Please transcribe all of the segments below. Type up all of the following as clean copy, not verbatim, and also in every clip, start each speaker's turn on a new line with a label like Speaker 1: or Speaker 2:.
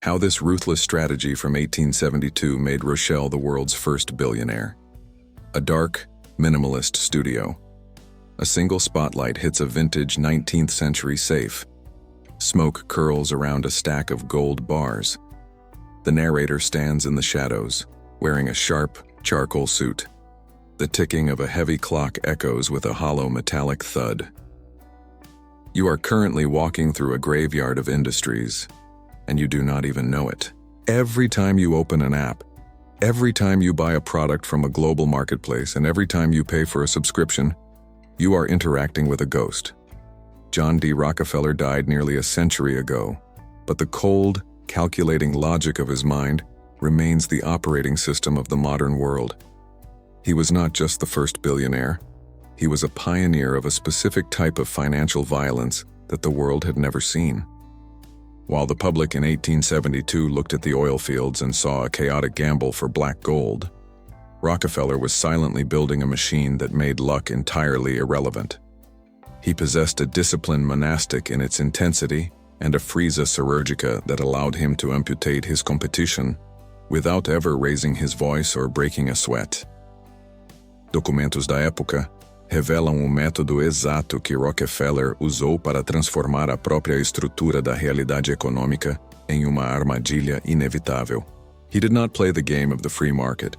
Speaker 1: How this ruthless strategy from 1872 made Rochelle the world's first billionaire. A dark, minimalist studio. A single spotlight hits a vintage 19th century safe. Smoke curls around a stack of gold bars. The narrator stands in the shadows, wearing a sharp, charcoal suit. The ticking of a heavy clock echoes with a hollow metallic thud. You are currently walking through a graveyard of industries, and you do not even know it. Every time you open an app, every time you buy a product from a global marketplace, and every time you pay for a subscription, you are interacting with a ghost. John D. Rockefeller died nearly a century ago, but the cold, calculating logic of his mind remains the operating system of the modern world. He was not just the first billionaire. He was a pioneer of a specific type of financial violence that the world had never seen. While the public in 1872 looked at the oil fields and saw a chaotic gamble for black gold, Rockefeller was silently building a machine that made luck entirely irrelevant. He possessed a discipline monastic in its intensity and a frisa chirurgica that allowed him to amputate his competition without ever raising his voice or breaking a sweat. Documentos da época revelam o método exato que Rockefeller usou para transformar a própria estrutura da realidade econômica em uma armadilha inevitável. He did not play the game of the free market.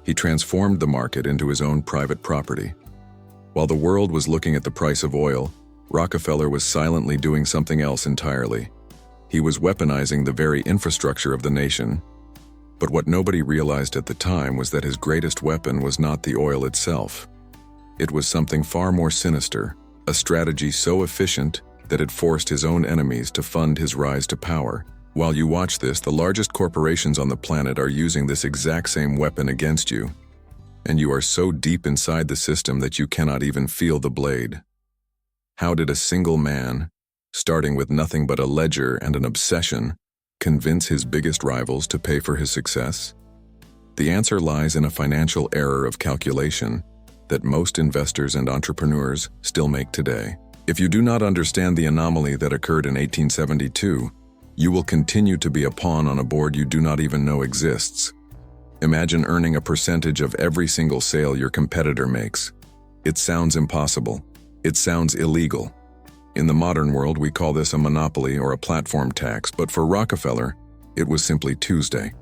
Speaker 1: He transformed the market into his own private property. While the world was looking at the price of oil, Rockefeller was silently doing something else entirely. He was weaponizing the very infrastructure of the nation. But what nobody realized at the time was that his greatest weapon was not the oil itself. It was something far more sinister, a strategy so efficient that it forced his own enemies to fund his rise to power. While you watch this, the largest corporations on the planet are using this exact same weapon against you. And you are so deep inside the system that you cannot even feel the blade. How did a single man, starting with nothing but a ledger and an obsession, convince his biggest rivals to pay for his success? The answer lies in a financial error of calculation that most investors and entrepreneurs still make today. If you do not understand the anomaly that occurred in 1872, you will continue to be a pawn on a board you do not even know exists. Imagine earning a percentage of every single sale your competitor makes. It sounds impossible. It sounds illegal. In the modern world, we call this a monopoly or a platform tax, but for Rockefeller, it was simply Tuesday.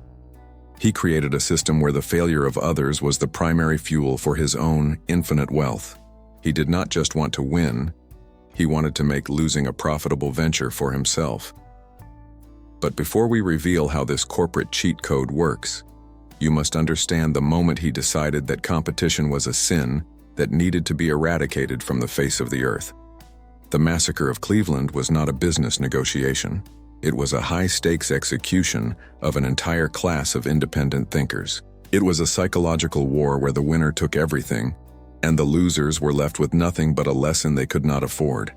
Speaker 1: He created a system where the failure of others was the primary fuel for his own infinite wealth. He did not just want to win, he wanted to make losing a profitable venture for himself. But before we reveal how this corporate cheat code works, you must understand the moment he decided that competition was a sin that needed to be eradicated from the face of the earth. The massacre of Cleveland was not a business negotiation. It was a high-stakes execution of an entire class of independent thinkers. It was a psychological war where the winner took everything, and the losers were left with nothing but a lesson they could not afford.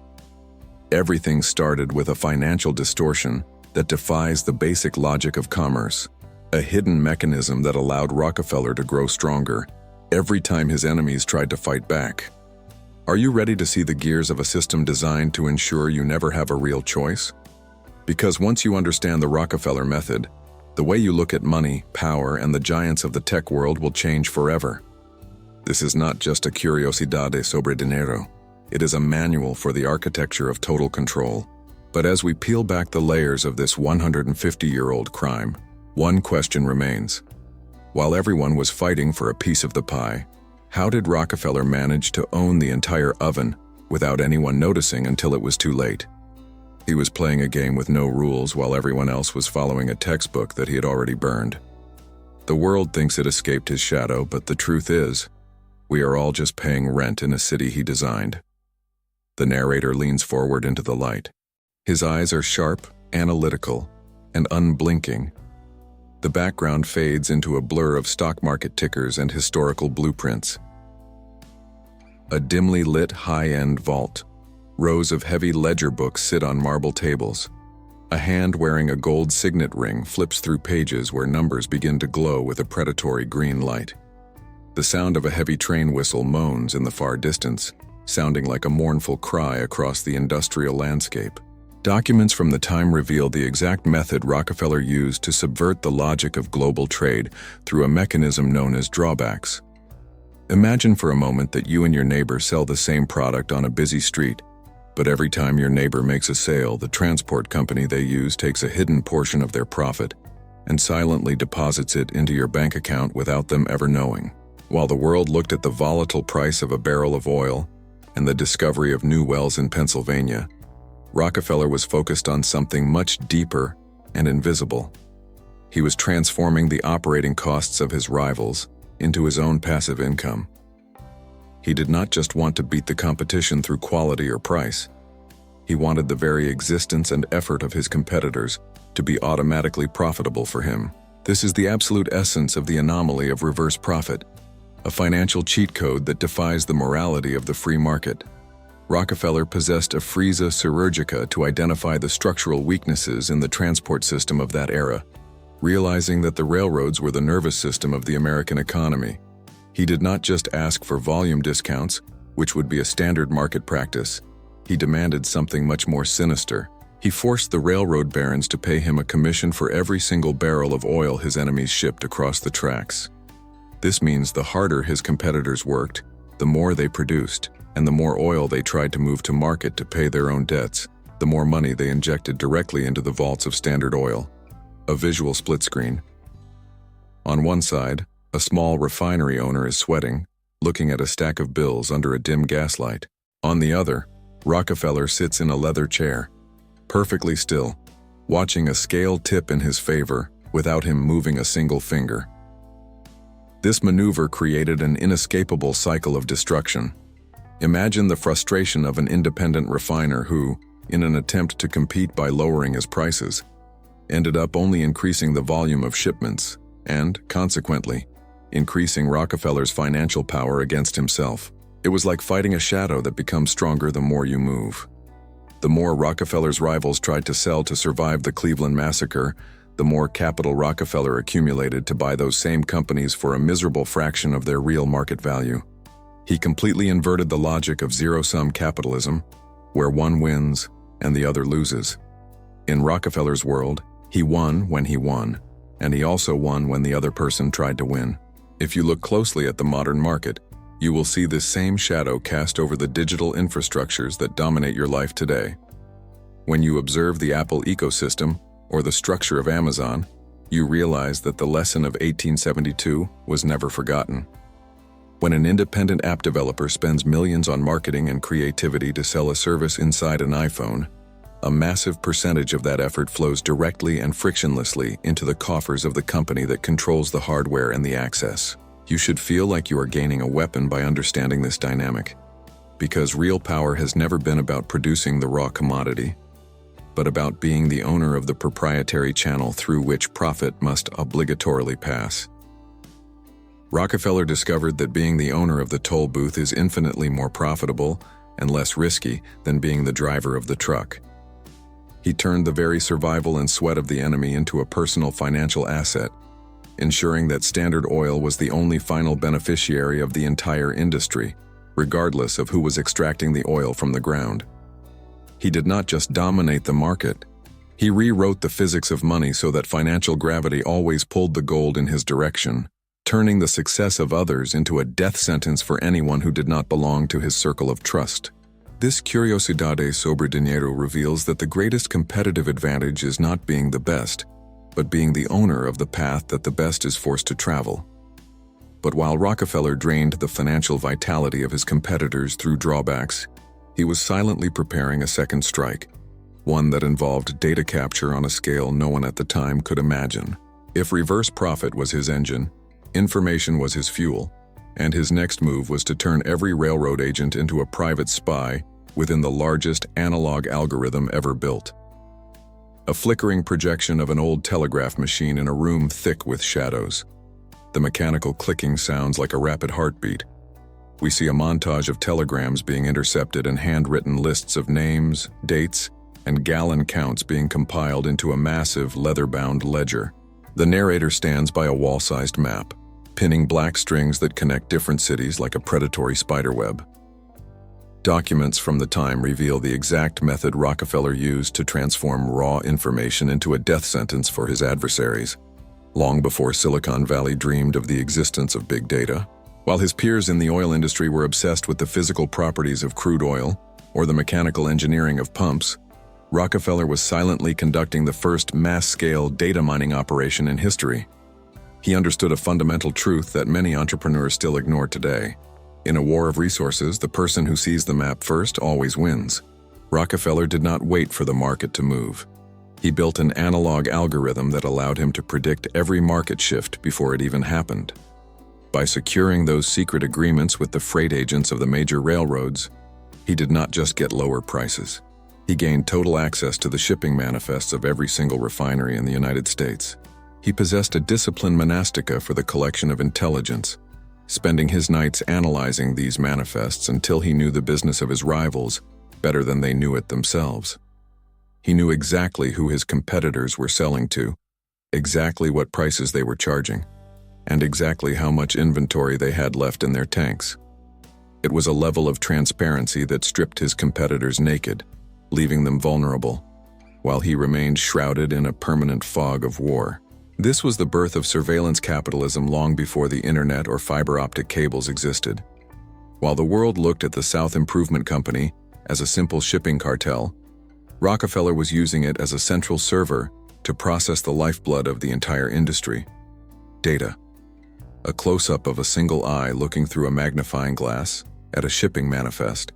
Speaker 1: Everything started with a financial distortion that defies the basic logic of commerce, a hidden mechanism that allowed Rockefeller to grow stronger every time his enemies tried to fight back. Are you ready to see the gears of a system designed to ensure you never have a real choice? Because once you understand the Rockefeller method, the way you look at money, power, and the giants of the tech world will change forever. This is not just a curiosidade sobre dinero. It is a manual for the architecture of total control. But as we peel back the layers of this 150-year-old crime, one question remains. While everyone was fighting for a piece of the pie, how did Rockefeller manage to own the entire oven without anyone noticing until it was too late? He was playing a game with no rules while everyone else was following a textbook that he had already burned. The world thinks it escaped his shadow, but the truth is, we are all just paying rent in a city he designed. The narrator leans forward into the light. His eyes are sharp, analytical, and unblinking. The background fades into a blur of stock market tickers and historical blueprints. A dimly lit high-end vault. Rows of heavy ledger books sit on marble tables. A hand wearing a gold signet ring flips through pages where numbers begin to glow with a predatory green light. The sound of a heavy train whistle moans in the far distance, sounding like a mournful cry across the industrial landscape. Documents from the time reveal the exact method Rockefeller used to subvert the logic of global trade through a mechanism known as drawbacks. Imagine for a moment that you and your neighbor sell the same product on a busy street, but every time your neighbor makes a sale, the transport company they use takes a hidden portion of their profit and silently deposits it into your bank account without them ever knowing. While the world looked at the volatile price of a barrel of oil and the discovery of new wells in Pennsylvania, Rockefeller was focused on something much deeper and invisible. He was transforming the operating costs of his rivals into his own passive income. He did not just want to beat the competition through quality or price. He wanted the very existence and effort of his competitors to be automatically profitable for him. This is the absolute essence of the anomaly of reverse profit, a financial cheat code that defies the morality of the free market. Rockefeller possessed a frisa chirurgica to identify the structural weaknesses in the transport system of that era, realizing that the railroads were the nervous system of the American economy. He did not just ask for volume discounts, which would be a standard market practice. He demanded something much more sinister. He forced the railroad barons to pay him a commission for every single barrel of oil his enemies shipped across the tracks. This means the harder his competitors worked, the more they produced, and the more oil they tried to move to market to pay their own debts, the more money they injected directly into the vaults of Standard Oil. A visual split screen. On one side, a small refinery owner is sweating, looking at a stack of bills under a dim gaslight. On the other, Rockefeller sits in a leather chair, perfectly still, watching a scale tip in his favor without him moving a single finger. This maneuver created an inescapable cycle of destruction. Imagine the frustration of an independent refiner who, in an attempt to compete by lowering his prices, ended up only increasing the volume of shipments and, consequently, increasing Rockefeller's financial power against himself. It was like fighting a shadow that becomes stronger the more you move. The more Rockefeller's rivals tried to sell to survive the Cleveland massacre, the more capital Rockefeller accumulated to buy those same companies for a miserable fraction of their real market value. He completely inverted the logic of zero-sum capitalism, where one wins and the other loses. In Rockefeller's world, he won when he won, and he also won when the other person tried to win. If you look closely at the modern market, you will see this same shadow cast over the digital infrastructures that dominate your life today. When you observe the Apple ecosystem or the structure of Amazon, you realize that the lesson of 1872 was never forgotten. When an independent app developer spends millions on marketing and creativity to sell a service inside an iPhone, a massive percentage of that effort flows directly and frictionlessly into the coffers of the company that controls the hardware and the access. You should feel like you are gaining a weapon by understanding this dynamic, because real power has never been about producing the raw commodity, but about being the owner of the proprietary channel through which profit must obligatorily pass. Rockefeller discovered that being the owner of the toll booth is infinitely more profitable and less risky than being the driver of the truck. He turned the very survival and sweat of the enemy into a personal financial asset, ensuring that Standard Oil was the only final beneficiary of the entire industry, regardless of who was extracting the oil from the ground. He did not just dominate the market. He rewrote the physics of money so that financial gravity always pulled the gold in his direction, turning the success of others into a death sentence for anyone who did not belong to his circle of trust. This Curiosidade sobre Dinero reveals that the greatest competitive advantage is not being the best, but being the owner of the path that the best is forced to travel. But while Rockefeller drained the financial vitality of his competitors through drawbacks, he was silently preparing a second strike, one that involved data capture on a scale no one at the time could imagine. If reverse profit was his engine, information was his fuel, and his next move was to turn every railroad agent into a private spy within the largest analog algorithm ever built. A flickering projection of an old telegraph machine in a room thick with shadows. The mechanical clicking sounds like a rapid heartbeat. We see a montage of telegrams being intercepted and handwritten lists of names, dates, and gallon counts being compiled into a massive leather-bound ledger. The narrator stands by a wall-sized map, pinning black strings that connect different cities like a predatory spiderweb. Documents from the time reveal the exact method Rockefeller used to transform raw information into a death sentence for his adversaries, long before Silicon Valley dreamed of the existence of big data. While his peers in the oil industry were obsessed with the physical properties of crude oil or the mechanical engineering of pumps, Rockefeller was silently conducting the first mass-scale data mining operation in history. He understood a fundamental truth that many entrepreneurs still ignore today. In a war of resources, the person who sees the map first always wins. Rockefeller did not wait for the market to move. He built an analog algorithm that allowed him to predict every market shift before it even happened. By securing those secret agreements with the freight agents of the major railroads, he did not just get lower prices. He gained total access to the shipping manifests of every single refinery in the United States. He possessed a disciplined monastica for the collection of intelligence, spending his nights analyzing these manifests until he knew the business of his rivals better than they knew it themselves. He knew exactly who his competitors were selling to, exactly what prices they were charging, and exactly how much inventory they had left in their tanks. It was a level of transparency that stripped his competitors naked, leaving them vulnerable, while he remained shrouded in a permanent fog of war. This was the birth of surveillance capitalism long before the internet or fiber optic cables existed. While the world looked at the South Improvement Company as a simple shipping cartel, Rockefeller was using it as a central server to process the lifeblood of the entire industry: data. A close-up of a single eye looking through a magnifying glass at a shipping manifest.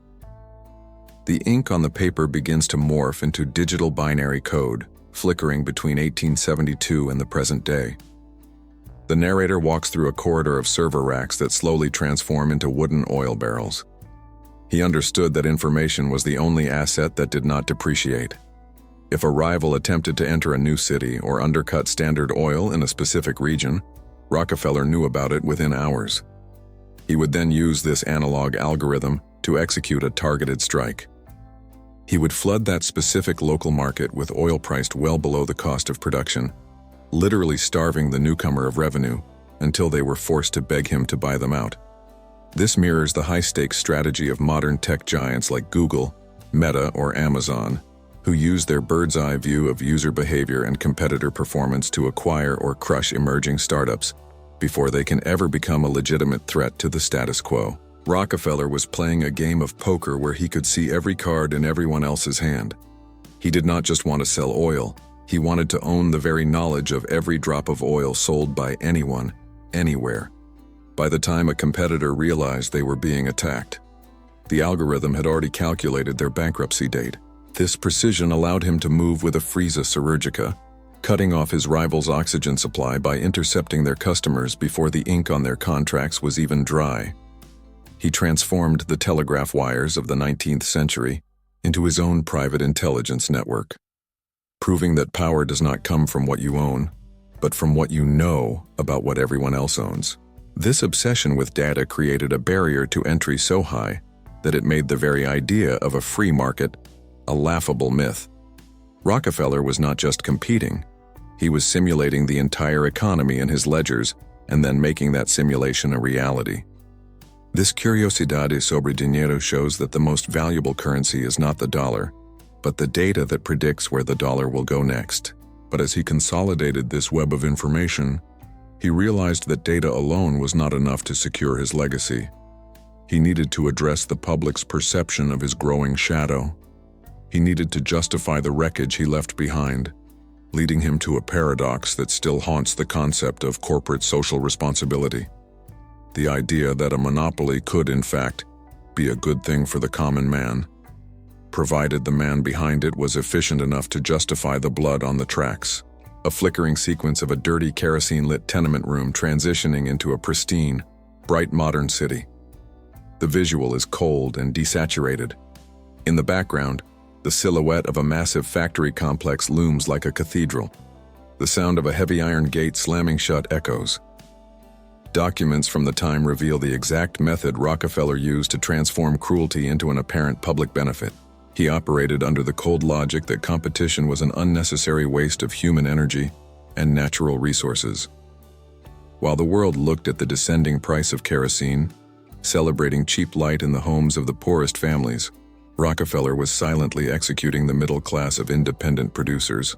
Speaker 1: The ink on the paper begins to morph into digital binary code, flickering between 1872 and the present day. The narrator walks through a corridor of server racks that slowly transform into wooden oil barrels. He understood that information was the only asset that did not depreciate. If a rival attempted to enter a new city or undercut Standard Oil in a specific region, Rockefeller knew about it within hours. He would then use this analog algorithm to execute a targeted strike. He would flood that specific local market with oil priced well below the cost of production, literally starving the newcomer of revenue until they were forced to beg him to buy them out. This mirrors the high-stakes strategy of modern tech giants like Google, Meta, or Amazon, who use their bird's-eye view of user behavior and competitor performance to acquire or crush emerging startups before they can ever become a legitimate threat to the status quo. Rockefeller was playing a game of poker where he could see every card in everyone else's hand. He did not just want to sell oil, he wanted to own the very knowledge of every drop of oil sold by anyone, anywhere. By the time a competitor realized they were being attacked, the algorithm had already calculated their bankruptcy date. This precision allowed him to move with a frisa chirurgica, cutting off his rival's oxygen supply by intercepting their customers before the ink on their contracts was even dry. He transformed the telegraph wires of the 19th century into his own private intelligence network, proving that power does not come from what you own, but from what you know about what everyone else owns. This obsession with data created a barrier to entry so high that it made the very idea of a free market a laughable myth. Rockefeller was not just competing, he was simulating the entire economy in his ledgers and then making that simulation a reality. This curiosidade sobre dinero shows that the most valuable currency is not the dollar, but the data that predicts where the dollar will go next. But as he consolidated this web of information, he realized that data alone was not enough to secure his legacy. He needed to address the public's perception of his growing shadow. He needed to justify the wreckage he left behind, leading him to a paradox that still haunts the concept of corporate social responsibility. The idea that a monopoly could, in fact, be a good thing for the common man, provided the man behind it was efficient enough to justify the blood on the tracks. A flickering sequence of a dirty kerosene-lit tenement room transitioning into a pristine, bright modern city. The visual is cold and desaturated. In the background, the silhouette of a massive factory complex looms like a cathedral. The sound of a heavy iron gate slamming shut echoes. Documents from the time reveal the exact method Rockefeller used to transform cruelty into an apparent public benefit. He operated under the cold logic that competition was an unnecessary waste of human energy and natural resources. While the world looked at the descending price of kerosene, celebrating cheap light in the homes of the poorest families, Rockefeller was silently executing the middle class of independent producers.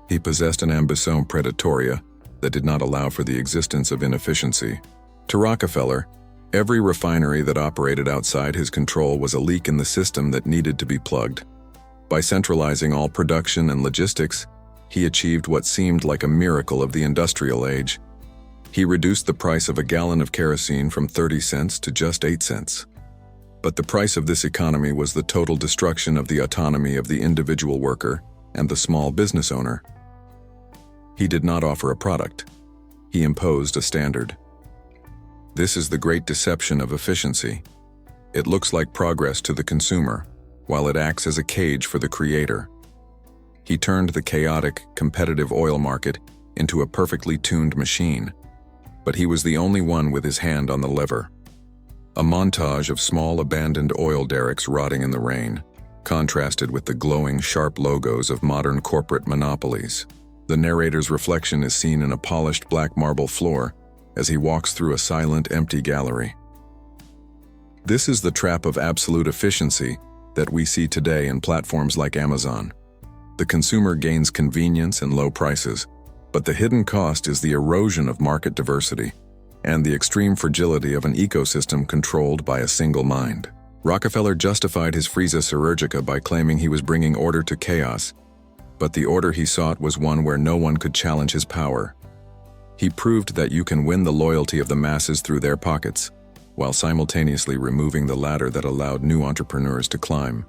Speaker 1: He possessed an ambition predatoria that did not allow for the existence of inefficiency. To Rockefeller, every refinery that operated outside his control was a leak in the system that needed to be plugged. By centralizing all production and logistics, he achieved what seemed like a miracle of the industrial age. He reduced the price of a gallon of kerosene from 30 cents to just 8 cents. But the price of this economy was the total destruction of the autonomy of the individual worker and the small business owner. He did not offer a product. He imposed a standard. This is the great deception of efficiency. It looks like progress to the consumer, while it acts as a cage for the creator. He turned the chaotic, competitive oil market into a perfectly tuned machine, but he was the only one with his hand on the lever. A montage of small abandoned oil derricks rotting in the rain, contrasted with the glowing, sharp logos of modern corporate monopolies. The narrator's reflection is seen in a polished black marble floor as he walks through a silent, empty gallery. This is the trap of absolute efficiency that we see today in platforms like Amazon. The consumer gains convenience and low prices, but the hidden cost is the erosion of market diversity and the extreme fragility of an ecosystem controlled by a single mind. Rockefeller justified his frisa chirurgica by claiming he was bringing order to chaos, but the order he sought was one where no one could challenge his power. He proved that you can win the loyalty of the masses through their pockets, while simultaneously removing the ladder that allowed new entrepreneurs to climb.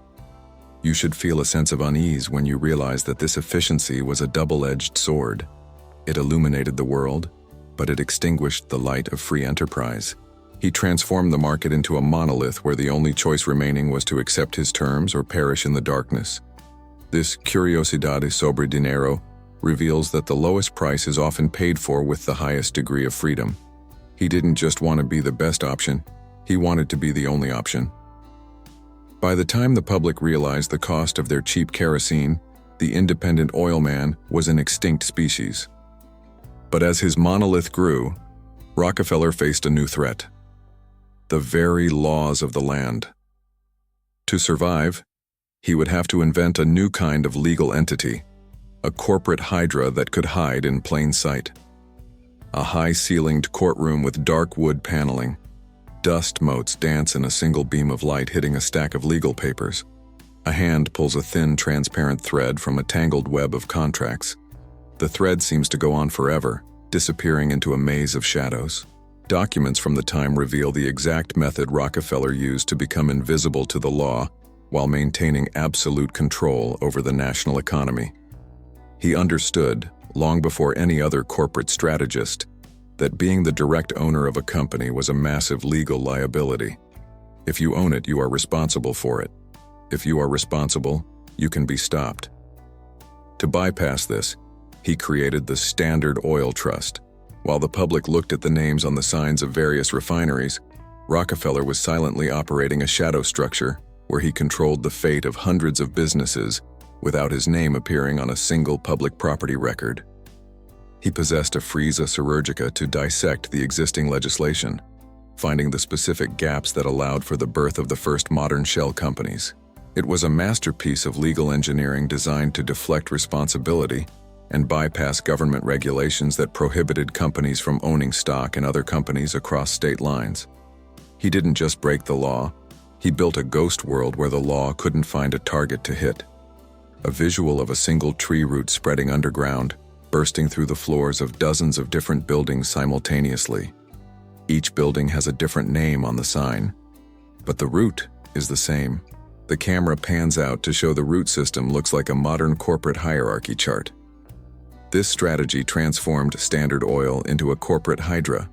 Speaker 1: You should feel a sense of unease when you realize that this efficiency was a double-edged sword. It illuminated the world, but it extinguished the light of free enterprise. He transformed the market into a monolith where the only choice remaining was to accept his terms or perish in the darkness. This curiosidad sobre dinero reveals that the lowest price is often paid for with the highest degree of freedom. He didn't just want to be the best option, he wanted to be the only option. By the time the public realized the cost of their cheap kerosene, the independent oil man was an extinct species. But as his monolith grew, Rockefeller faced a new threat: the very laws of the land. To survive, he would have to invent a new kind of legal entity, a corporate hydra that could hide in plain sight. A high-ceilinged courtroom with dark wood paneling. Dust motes dance in a single beam of light hitting a stack of legal papers. A hand pulls a thin, transparent thread from a tangled web of contracts. The thread seems to go on forever, disappearing into a maze of shadows. Documents from the time reveal the exact method Rockefeller used to become invisible to the law while maintaining absolute control over the national economy. He understood, long before any other corporate strategist, that being the direct owner of a company was a massive legal liability. If you own it, you are responsible for it. If you are responsible, you can be stopped. To bypass this, he created the Standard Oil Trust. While the public looked at the names on the signs of various refineries, Rockefeller was silently operating a shadow structure where he controlled the fate of hundreds of businesses without his name appearing on a single public property record. He possessed a frisa chirurgica to dissect the existing legislation, finding the specific gaps that allowed for the birth of the first modern shell companies. It was a masterpiece of legal engineering designed to deflect responsibility and bypass government regulations that prohibited companies from owning stock in other companies across state lines. He didn't just break the law, he built a ghost world where the law couldn't find a target to hit. A visual of a single tree root spreading underground, bursting through the floors of dozens of different buildings simultaneously. Each building has a different name on the sign, but the root is the same. The camera pans out to show the root system looks like a modern corporate hierarchy chart. This strategy transformed Standard Oil into a corporate hydra.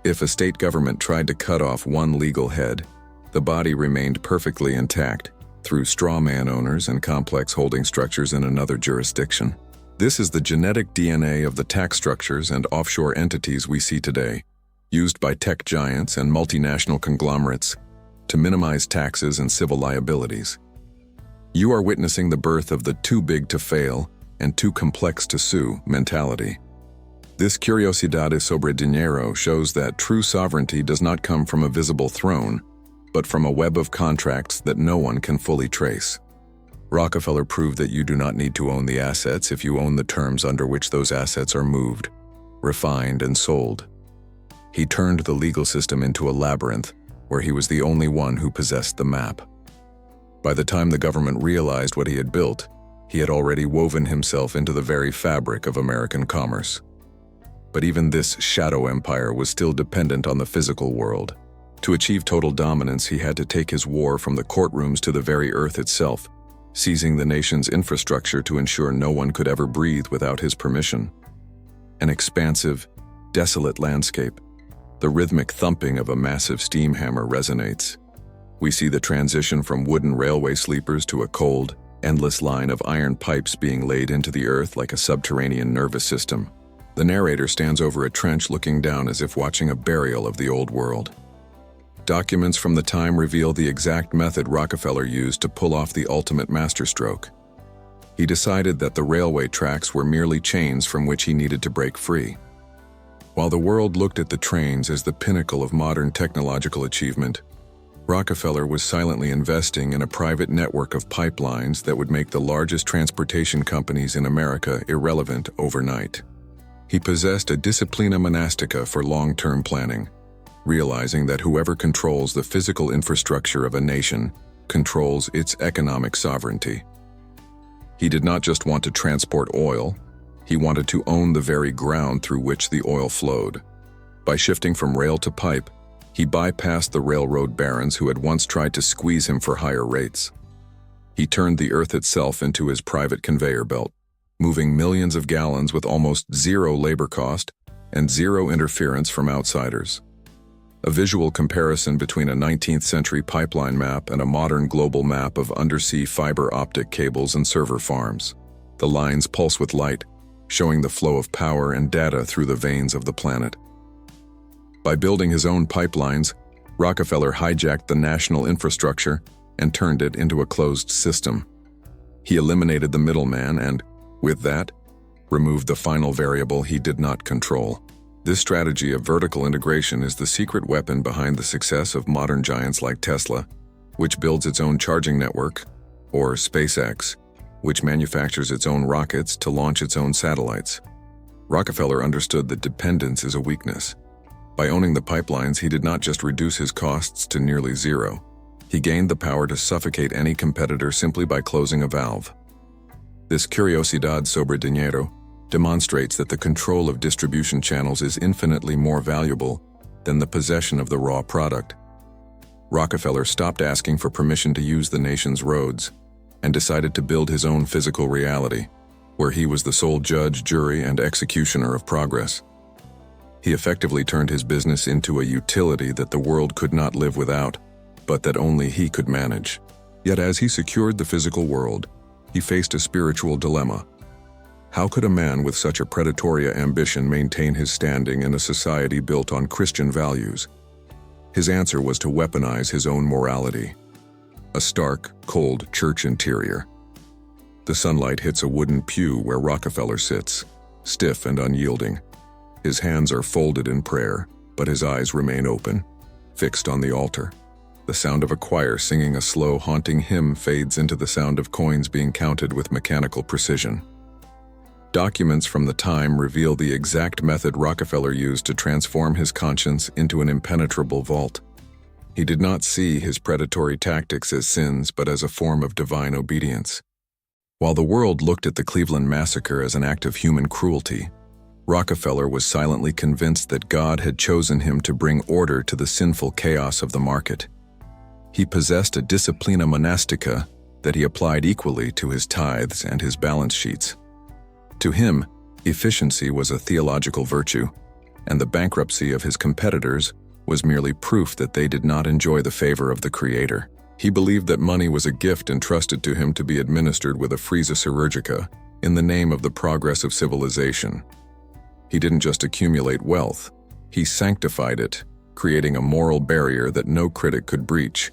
Speaker 1: If a state government tried to cut off one legal head, the body remained perfectly intact through straw man owners and complex holding structures in another jurisdiction. This is the genetic DNA of the tax structures and offshore entities we see today, used by tech giants and multinational conglomerates to minimize taxes and civil liabilities. You are witnessing the birth of the too big to fail and too complex to sue mentality. This curiosidad sobre dinero shows that true sovereignty does not come from a visible throne, but from a web of contracts that no one can fully trace. Rockefeller proved that you do not need to own the assets if you own the terms under which those assets are moved, refined, and sold. He turned the legal system into a labyrinth where he was the only one who possessed the map. By the time the government realized what he had built, he had already woven himself into the very fabric of American commerce. But even this shadow empire was still dependent on the physical world. To achieve total dominance, he had to take his war from the courtrooms to the very earth itself, seizing the nation's infrastructure to ensure no one could ever breathe without his permission. An expansive, desolate landscape. The rhythmic thumping of a massive steam hammer resonates. We see the transition from wooden railway sleepers to a cold, endless line of iron pipes being laid into the earth like a subterranean nervous system. The narrator stands over a trench looking down as if watching a burial of the old world. Documents from the time reveal the exact method Rockefeller used to pull off the ultimate masterstroke. He decided that the railway tracks were merely chains from which he needed to break free. While the world looked at the trains as the pinnacle of modern technological achievement, Rockefeller was silently investing in a private network of pipelines that would make the largest transportation companies in America irrelevant overnight. He possessed a disciplina monastica for long-term planning, realizing that whoever controls the physical infrastructure of a nation controls its economic sovereignty. He did not just want to transport oil, he wanted to own the very ground through which the oil flowed. By shifting from rail to pipe, he bypassed the railroad barons who had once tried to squeeze him for higher rates. He turned the earth itself into his private conveyor belt, moving millions of gallons with almost zero labor cost and zero interference from outsiders. A visual comparison between a 19th century pipeline map and a modern global map of undersea fiber optic cables and server farms. The lines pulse with light, showing the flow of power and data through the veins of the planet. By building his own pipelines, Rockefeller hijacked the national infrastructure and turned it into a closed system. He eliminated the middleman and, with that, removed the final variable he did not control. This strategy of vertical integration is the secret weapon behind the success of modern giants like Tesla, which builds its own charging network, or SpaceX, which manufactures its own rockets to launch its own satellites. Rockefeller understood that dependence is a weakness. By owning the pipelines, he did not just reduce his costs to nearly zero. He gained the power to suffocate any competitor simply by closing a valve. This curiosidad sobre dinero demonstrates that the control of distribution channels is infinitely more valuable than the possession of the raw product. Rockefeller stopped asking for permission to use the nation's roads and decided to build his own physical reality, where he was the sole judge, jury, and executioner of progress. He effectively turned his business into a utility that the world could not live without, but that only he could manage. Yet as he secured the physical world, he faced a spiritual dilemma. How could a man with such a predatory ambition maintain his standing in a society built on Christian values? His answer was to weaponize his own morality. A stark, cold church interior. The sunlight hits a wooden pew where Rockefeller sits, stiff and unyielding. His hands are folded in prayer, but his eyes remain open, fixed on the altar. The sound of a choir singing a slow, haunting hymn fades into the sound of coins being counted with mechanical precision. Documents from the time reveal the exact method Rockefeller used to transform his conscience into an impenetrable vault. He did not see his predatory tactics as sins, but as a form of divine obedience. While the world looked at the Cleveland massacre as an act of human cruelty, Rockefeller was silently convinced that God had chosen him to bring order to the sinful chaos of the market. He possessed a disciplina monastica that he applied equally to his tithes and his balance sheets. To him, efficiency was a theological virtue, and the bankruptcy of his competitors was merely proof that they did not enjoy the favor of the Creator. He believed that money was a gift entrusted to him to be administered with a frisa chirurgica in the name of the progress of civilization. He didn't just accumulate wealth, he sanctified it, creating a moral barrier that no critic could breach.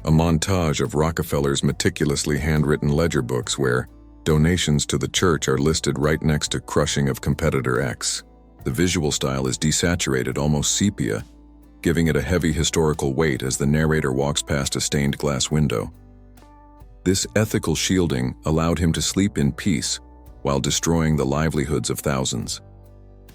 Speaker 1: A montage of Rockefeller's meticulously handwritten ledger books where donations to the church are listed right next to crushing of competitor X. The visual style is desaturated, almost sepia, giving it a heavy historical weight as the narrator walks past a stained glass window. This ethical shielding allowed him to sleep in peace while destroying the livelihoods of thousands.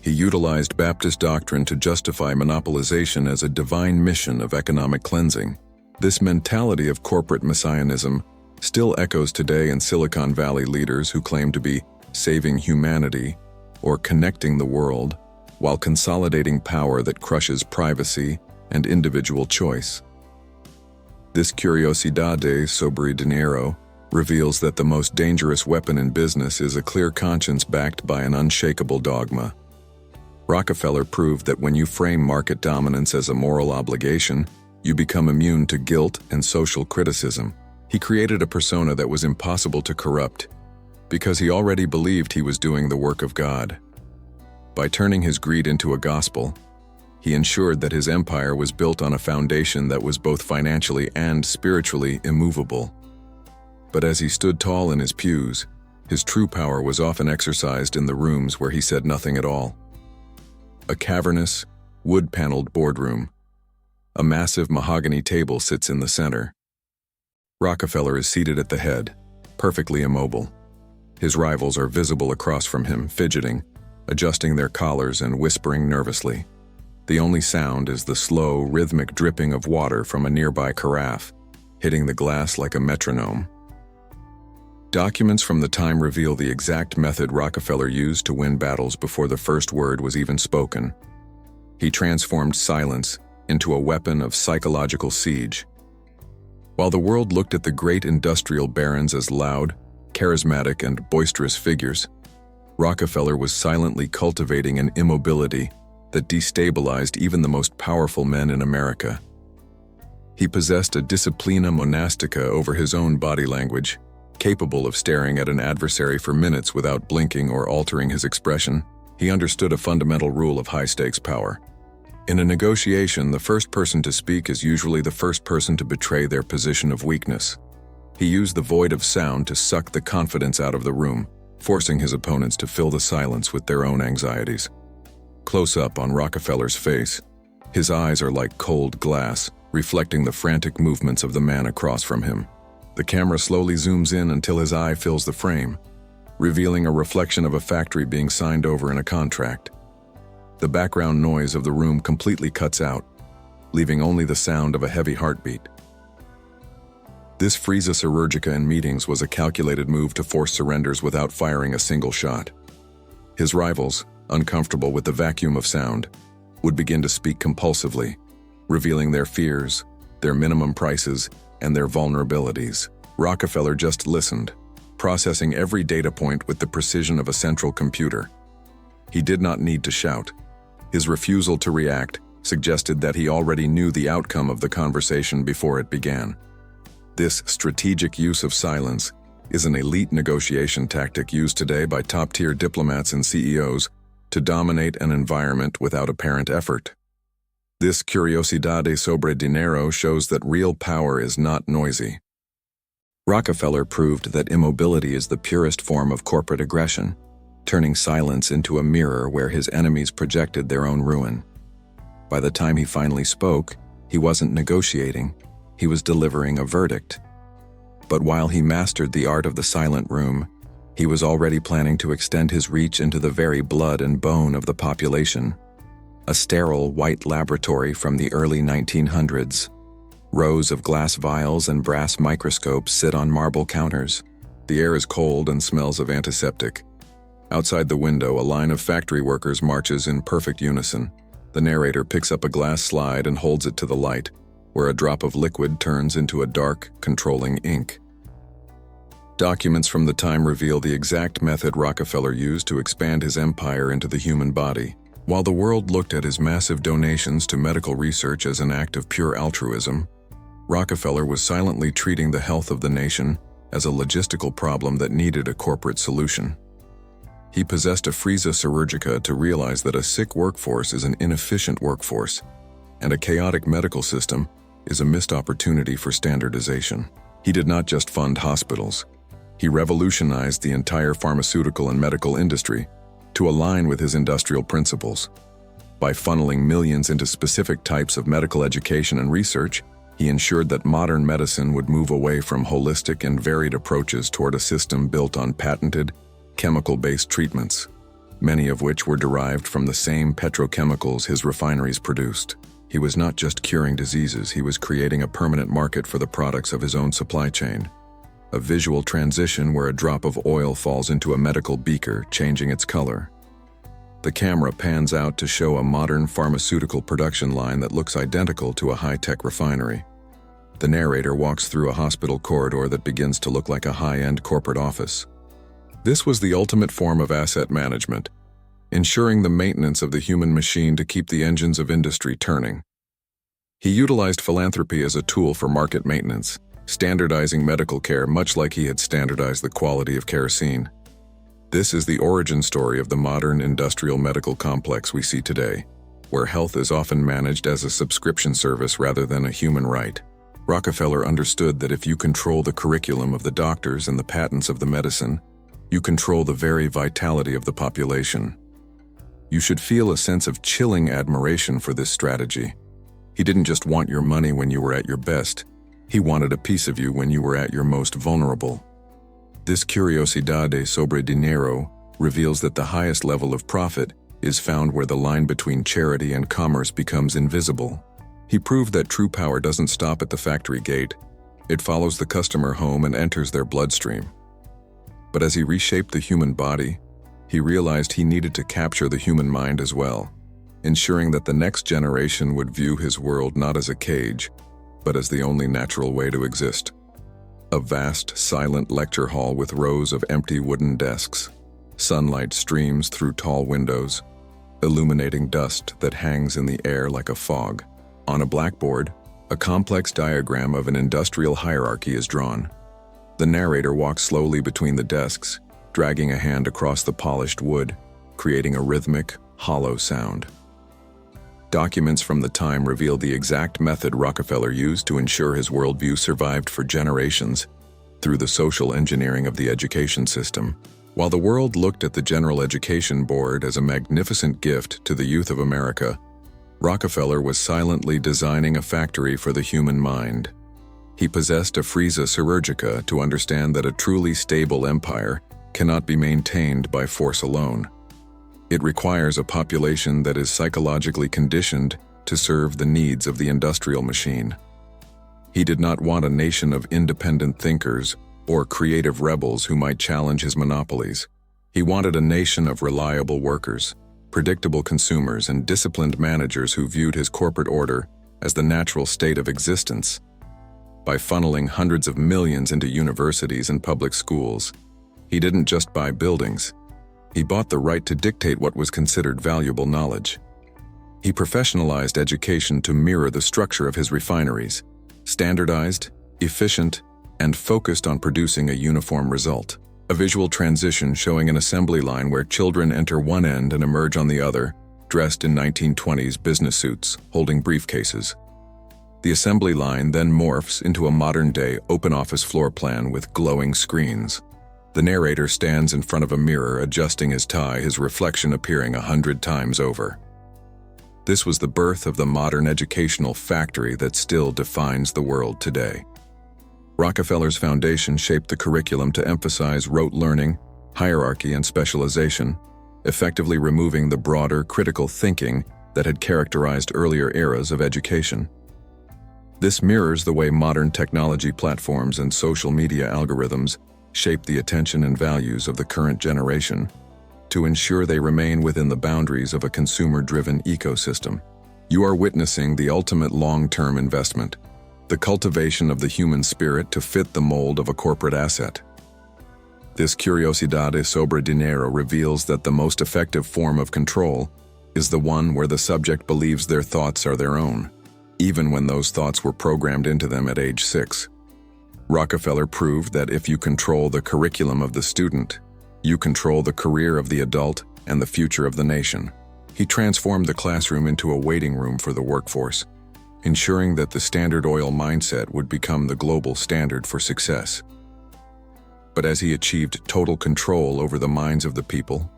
Speaker 1: He utilized Baptist doctrine to justify monopolization as a divine mission of economic cleansing. This mentality of corporate messianism still echoes today in Silicon Valley leaders who claim to be saving humanity or connecting the world while consolidating power that crushes privacy and individual choice. This curiosidade sobre dinero reveals that the most dangerous weapon in business is a clear conscience backed by an unshakable dogma. Rockefeller proved that when you frame market dominance as a moral obligation, you become immune to guilt and social criticism. He created a persona that was impossible to corrupt because he already believed he was doing the work of God. By turning his greed into a gospel, he ensured that his empire was built on a foundation that was both financially and spiritually immovable. But as he stood tall in his pews, his true power was often exercised in the rooms where he said nothing at all. A cavernous, wood-paneled boardroom. A massive mahogany table sits in the center. Rockefeller is seated at the head, perfectly immobile. His rivals are visible across from him, fidgeting, adjusting their collars and whispering nervously. The only sound is the slow, rhythmic dripping of water from a nearby carafe, hitting the glass like a metronome. Documents from the time reveal the exact method Rockefeller used to win battles before the first word was even spoken. He transformed silence into a weapon of psychological siege. While the world looked at the great industrial barons as loud, charismatic, and boisterous figures, Rockefeller was silently cultivating an immobility that destabilized even the most powerful men in America. He possessed a disciplina monastica over his own body language, capable of staring at an adversary for minutes without blinking or altering his expression. He understood a fundamental rule of high-stakes power. In a negotiation, the first person to speak is usually the first person to betray their position of weakness. He used the void of sound to suck the confidence out of the room, forcing his opponents to fill the silence with their own anxieties. Close up on Rockefeller's face, his eyes are like cold glass, reflecting the frantic movements of the man across from him. The camera slowly zooms in until his eye fills the frame, revealing a reflection of a factory being signed over in a contract. The background noise of the room completely cuts out, leaving only the sound of a heavy heartbeat. This frisa chirurgica in meetings was a calculated move to force surrenders without firing a single shot. His rivals, uncomfortable with the vacuum of sound, would begin to speak compulsively, revealing their fears, their minimum prices, and their vulnerabilities. Rockefeller just listened, processing every data point with the precision of a central computer. He did not need to shout. His refusal to react suggested that he already knew the outcome of the conversation before it began. This strategic use of silence is an elite negotiation tactic used today by top-tier diplomats and CEOs to dominate an environment without apparent effort. This curiosidade sobre dinero shows that real power is not noisy. Rockefeller proved that immobility is the purest form of corporate aggression, turning silence into a mirror where his enemies projected their own ruin. By the time he finally spoke, he wasn't negotiating, he was delivering a verdict. But while he mastered the art of the silent room, he was already planning to extend his reach into the very blood and bone of the population. A sterile white laboratory from the early 1900s. Rows of glass vials and brass microscopes sit on marble counters. The air is cold and smells of antiseptic. Outside the window, a line of factory workers marches in perfect unison. The narrator picks up a glass slide and holds it to the light, where a drop of liquid turns into a dark, controlling ink. Documents from the time reveal the exact method Rockefeller used to expand his empire into the human body. While the world looked at his massive donations to medical research as an act of pure altruism, Rockefeller was silently treating the health of the nation as a logistical problem that needed a corporate solution. He possessed a frisa chirurgica to realize that a sick workforce is an inefficient workforce, and a chaotic medical system is a missed opportunity for standardization. He did not just fund hospitals. He revolutionized the entire pharmaceutical and medical industry to align with his industrial principles. By funneling millions into specific types of medical education and research, he ensured that modern medicine would move away from holistic and varied approaches toward a system built on patented, chemical-based treatments, many of which were derived from the same petrochemicals his refineries produced. He was not just curing diseases, he was creating a permanent market for the products of his own supply chain. A visual transition where a drop of oil falls into a medical beaker, changing its color. The camera pans out to show a modern pharmaceutical production line that looks identical to a high-tech refinery. The narrator walks through a hospital corridor that begins to look like a high-end corporate office. This was the ultimate form of asset management, ensuring the maintenance of the human machine to keep the engines of industry turning. He utilized philanthropy as a tool for market maintenance, standardizing medical care much like he had standardized the quality of kerosene. This is the origin story of the modern industrial medical complex we see today, where health is often managed as a subscription service rather than a human right. Rockefeller understood that if you control the curriculum of the doctors and the patents of the medicine, you control the very vitality of the population. You should feel a sense of chilling admiration for this strategy. He didn't just want your money when you were at your best, he wanted a piece of you when you were at your most vulnerable. This curiosidad sobre dinero reveals that the highest level of profit is found where the line between charity and commerce becomes invisible. He proved that true power doesn't stop at the factory gate. It follows the customer home and enters their bloodstream. But as he reshaped the human body, he realized he needed to capture the human mind as well, ensuring that the next generation would view his world not as a cage, but as the only natural way to exist. A vast, silent lecture hall with rows of empty wooden desks. Sunlight streams through tall windows, illuminating dust that hangs in the air like a fog. On a blackboard, a complex diagram of an industrial hierarchy is drawn. The narrator walks slowly between the desks, dragging a hand across the polished wood, creating a rhythmic, hollow sound. Documents from the time reveal the exact method Rockefeller used to ensure his worldview survived for generations through the social engineering of the education system. While the world looked at the General Education Board as a magnificent gift to the youth of America, Rockefeller was silently designing a factory for the human mind. He possessed a frisa chirurgica to understand that a truly stable empire cannot be maintained by force alone. It requires a population that is psychologically conditioned to serve the needs of the industrial machine. He did not want a nation of independent thinkers or creative rebels who might challenge his monopolies. He wanted a nation of reliable workers, predictable consumers, and disciplined managers who viewed his corporate order as the natural state of existence. By funneling hundreds of millions into universities and public schools, he didn't just buy buildings. He bought the right to dictate what was considered valuable knowledge. He professionalized education to mirror the structure of his refineries, standardized, efficient, and focused on producing a uniform result. A visual transition showing an assembly line where children enter one end and emerge on the other, dressed in 1920s business suits, holding briefcases. The assembly line then morphs into a modern-day open office floor plan with glowing screens. The narrator stands in front of a mirror adjusting his tie, his reflection appearing 100 times over. This was the birth of the modern educational factory that still defines the world today. Rockefeller's foundation shaped the curriculum to emphasize rote learning, hierarchy, and specialization, effectively removing the broader, critical thinking that had characterized earlier eras of education. This mirrors the way modern technology platforms and social media algorithms shape the attention and values of the current generation to ensure they remain within the boundaries of a consumer-driven ecosystem. You are witnessing the ultimate long-term investment, the cultivation of the human spirit to fit the mold of a corporate asset. This curiosidad sobre dinero reveals that the most effective form of control is the one where the subject believes their thoughts are their own, even when those thoughts were programmed into them at age 6. Rockefeller proved that if you control the curriculum of the student, you control the career of the adult and the future of the nation. He transformed the classroom into a waiting room for the workforce, ensuring that the Standard Oil mindset would become the global standard for success. But as he achieved total control over the minds of the people,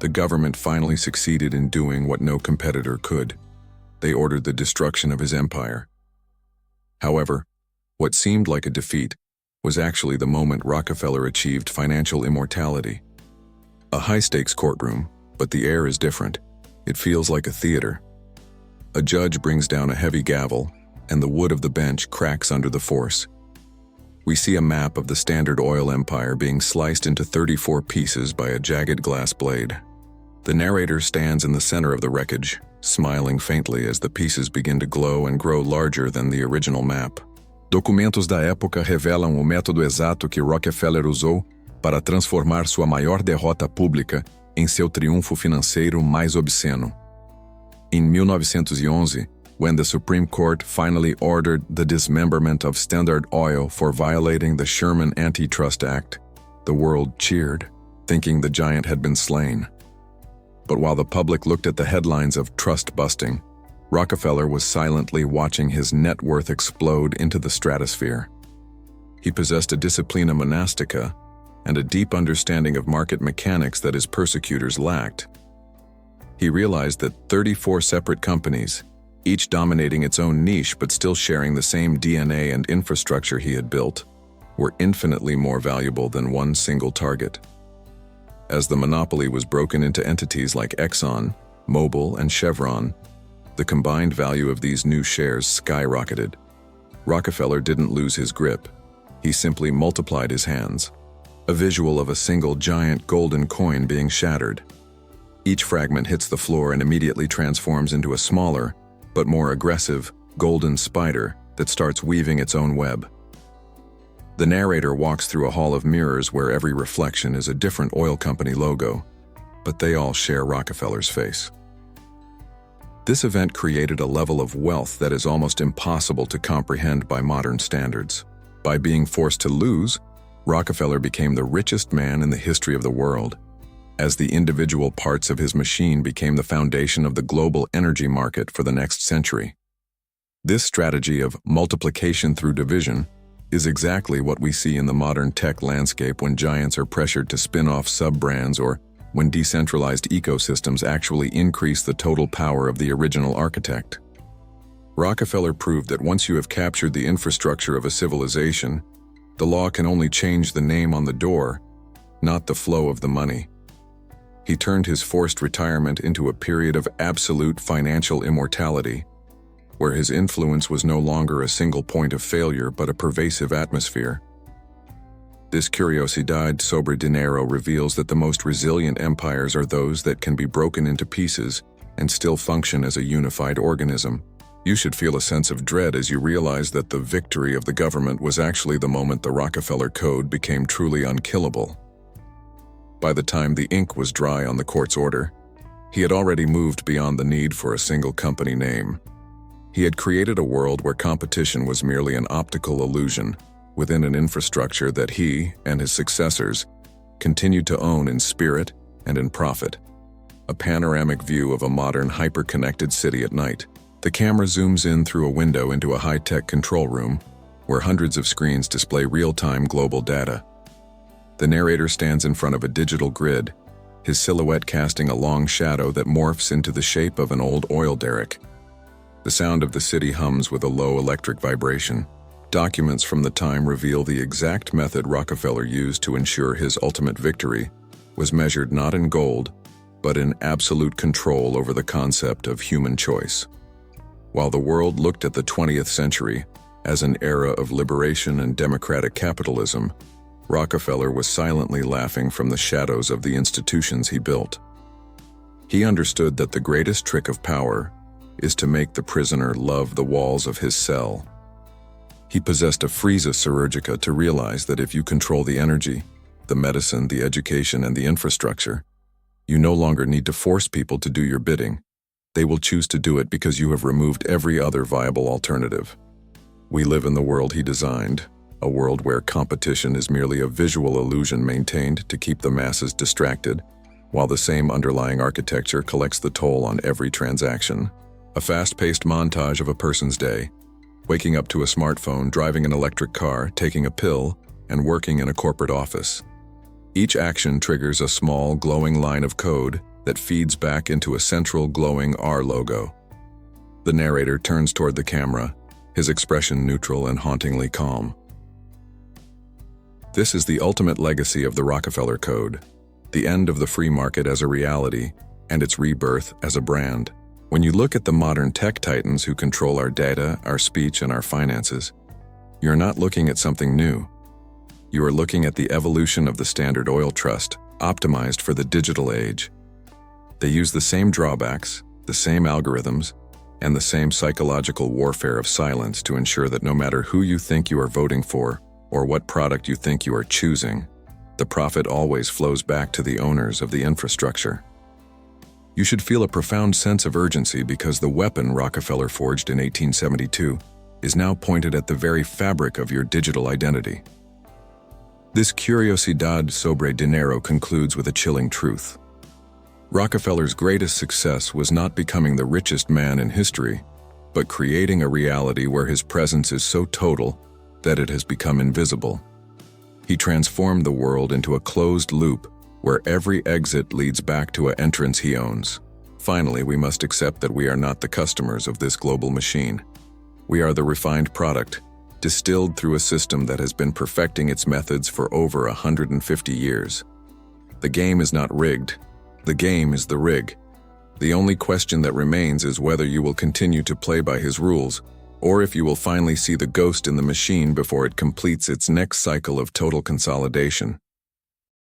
Speaker 1: The government finally succeeded in doing what no competitor could. They ordered the destruction of his empire. However, what seemed like a defeat was actually the moment Rockefeller achieved financial immortality. A high-stakes courtroom, but the air is different. It feels like a theater. A judge brings down a heavy gavel, and the wood of the bench cracks under the force. We see a map of the Standard Oil empire being sliced into 34 pieces by a jagged glass blade. The narrator stands in the center of the wreckage, smiling faintly as the pieces begin to glow and grow larger than the original map. Documentos da época revelam o método exato que Rockefeller usou para transformar sua maior derrota pública em seu triunfo financeiro mais obsceno. In 1911, when the Supreme Court finally ordered the dismemberment of Standard Oil for violating the Sherman Antitrust Act, the world cheered, thinking the giant had been slain. But while the public looked at the headlines of trust busting, Rockefeller was silently watching his net worth explode into the stratosphere. He possessed a disciplina monastica and a deep understanding of market mechanics that his persecutors lacked. He realized that 34 separate companies, each dominating its own niche but still sharing the same DNA and infrastructure he had built, were infinitely more valuable than one single target. As the monopoly was broken into entities like Exxon, Mobil, and Chevron, the combined value of these new shares skyrocketed. Rockefeller didn't lose his grip. He simply multiplied his hands. A visual of a single giant golden coin being shattered. Each fragment hits the floor and immediately transforms into a smaller, but more aggressive, golden spider that starts weaving its own web. The narrator walks through a hall of mirrors where every reflection is a different oil company logo, but they all share Rockefeller's face. This event created a level of wealth that is almost impossible to comprehend by modern standards. By being forced to lose, Rockefeller became the richest man in the history of the world, as the individual parts of his machine became the foundation of the global energy market for the next century. This strategy of multiplication through division is exactly what we see in the modern tech landscape when giants are pressured to spin off sub-brands or when decentralized ecosystems actually increase the total power of the original architect. Rockefeller proved that once you have captured the infrastructure of a civilization, the law can only change the name on the door, not the flow of the money. He turned his forced retirement into a period of absolute financial immortality, where his influence was no longer a single point of failure but a pervasive atmosphere. This curiosidad sobre dinero reveals that the most resilient empires are those that can be broken into pieces and still function as a unified organism. You should feel a sense of dread as you realize that the victory of the government was actually the moment the Rockefeller Code became truly unkillable. By the time the ink was dry on the court's order, he had already moved beyond the need for a single company name. He had created a world where competition was merely an optical illusion within an infrastructure that he and his successors continued to own in spirit and in profit. A panoramic view of a modern hyper-connected city at night. The camera zooms in through a window into a high-tech control room where hundreds of screens display real-time global data. The narrator stands in front of a digital grid, his silhouette casting a long shadow that morphs into the shape of an old oil derrick. The sound of the city hums with a low electric vibration. Documents from the time reveal the exact method Rockefeller used to ensure his ultimate victory was measured not in gold, but in absolute control over the concept of human choice. While the world looked at the 20th century as an era of liberation and democratic capitalism, Rockefeller was silently laughing from the shadows of the institutions he built. He understood that the greatest trick of power is to make the prisoner love the walls of his cell. He possessed a frisa chirurgica to realize that if you control the energy, the medicine, the education, and the infrastructure, you no longer need to force people to do your bidding. They will choose to do it because you have removed every other viable alternative. We live in the world he designed, a world where competition is merely a visual illusion maintained to keep the masses distracted, while the same underlying architecture collects the toll on every transaction. A fast-paced montage of a person's day, waking up to a smartphone, driving an electric car, taking a pill, and working in a corporate office. Each action triggers a small, glowing line of code that feeds back into a central glowing R logo. The narrator turns toward the camera, his expression neutral and hauntingly calm. This is the ultimate legacy of the Rockefeller Code, the end of the free market as a reality and its rebirth as a brand. When you look at the modern tech titans who control our data, our speech, and our finances, you're not looking at something new. You are looking at the evolution of the Standard Oil Trust, optimized for the digital age. They use the same drawbacks, the same algorithms, and the same psychological warfare of silence to ensure that no matter who you think you are voting for or what product you think you are choosing, the profit always flows back to the owners of the infrastructure. You should feel a profound sense of urgency because the weapon Rockefeller forged in 1872 is now pointed at the very fabric of your digital identity. This curiosidad sobre dinero concludes with a chilling truth. Rockefeller's greatest success was not becoming the richest man in history, but creating a reality where his presence is so total that it has become invisible. He transformed the world into a closed loop where every exit leads back to an entrance he owns. Finally, we must accept that we are not the customers of this global machine. We are the refined product, distilled through a system that has been perfecting its methods for over 150 years. The game is not rigged. The game is the rig. The only question that remains is whether you will continue to play by his rules, or if you will finally see the ghost in the machine before it completes its next cycle of total consolidation.